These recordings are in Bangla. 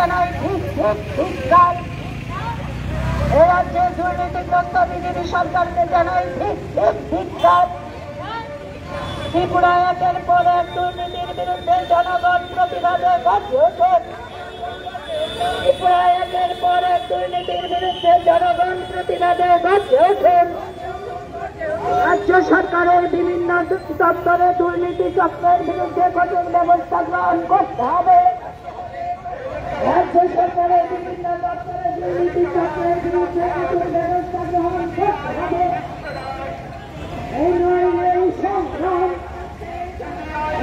জানাই ধিক্কার। এ রাজ্যে দুর্নীতিগ্রস্ত বিজেপি সরকারকে জানাই ধিক্কার। ত্রিপুরায় একের পর এক দুর্নীতির বিরুদ্ধে জনগণ প্রতিবাদে গর্জে ওঠেন। ত্রিপুরায় একের পর এক দুর্নীতির বিরুদ্ধে জনগণ প্রতিবাদে গর্জে ওঠেন। রাজ্য সরকারের বিভিন্ন দপ্তরে দুর্নীতি চক্রের বিরুদ্ধে কঠোর ব্যবস্থা গ্রহণ করতে হবে। রাজ্য সরকারের বিভিন্ন দপ্তরে দুর্নীতি চক্রের বিরুদ্ধে কঠোর ব্যবস্থা গ্রহণ করতে হবে। এই নয় এই সংগ্রাম,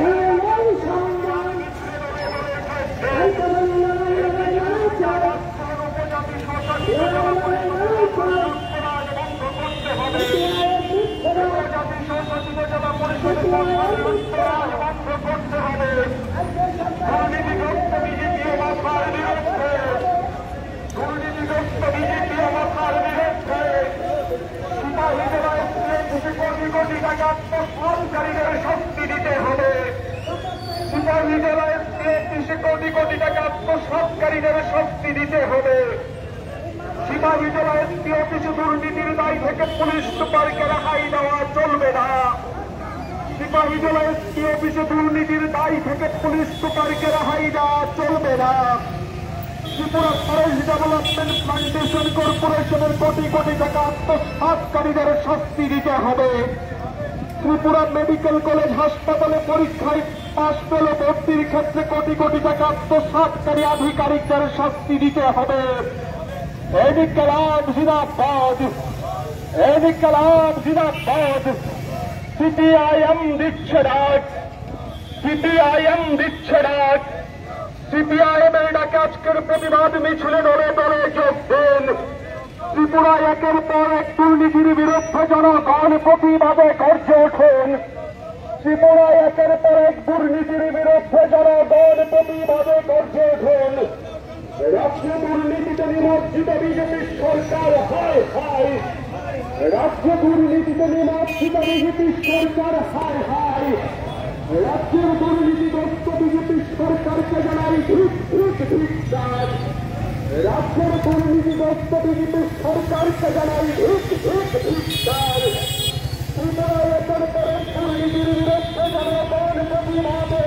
এই সংগ্রাম কোটি টাকা আত্মসাৎকারীদের শক্তি দিতে হবে। সিপাহী জেলায় 30 কোটি টাকা আত্মসাৎকারীদের শক্তি দিতে হবে। সিপাহী জেলায় কিছু দুর্নীতির দায় থেকে পুলিশ সুপারকে রেহাই দেওয়া চলবে না। সিপাহী জেলায় কিছু দুর্নীতির দায় থেকে পুলিশ সুপারকে রেহাই দেওয়া চলবে না। ত্রিপুরা ফরেস্ট ডেভেলপমেন্ট প্লান্টেশন কর্পোরেশনের কোটি কোটি টাকা আত্মসাৎকারীদের শাস্তি দিতে হবে। ত্রিপুরা মেডিকেল কলেজ হাসপাতালে পরীক্ষায় পাশ পেল ভর্তির ক্ষেত্রে কোটি কোটি টাকা আত্মসাৎকারী আধিকারিকদের শাস্তি দিতে হবে। ইনকিলাব জিন্দাবাদ, ইনকিলাব জিন্দাবাদ। সিপিআইএম দিচ্ছে ডাক, সিপিআইএম দিচ্ছে ডাক। সিপিআইএম এর ডাকে আজকের প্রতিবাদ মিছিলে দলে দলে যোগ দেন। ত্রিপুরায় একের পর এক দুর্নীতির বিরুদ্ধে জনগণ প্রতিবাদে গর্জে ওঠেন। ত্রিপুরায় একের পর এক দুর্নীতির বিরুদ্ধে জনগণ প্রতিবাদে গর্জে ওঠেন। রাজ্য দুর্নীতিতে নিমজ্জিত বিজেপি সরকার হায় হায়, রাজ্য দুর্নীতিতে নিমজ্জিত বিজেপি সরকার হায় হায়। রাজ্যের দুর্নীতিগ্রস্ত বিজেপি সরকারকে জানাই ধিক্কার। রাজ্যের দুর্নীতিগ্রস্ত বিজেপি সরকারকে জানাই ধিক্কার। ত্রিপুরায় একের পর এক দুর্নীতির বিরুদ্ধে জনগণ প্রতিবাদে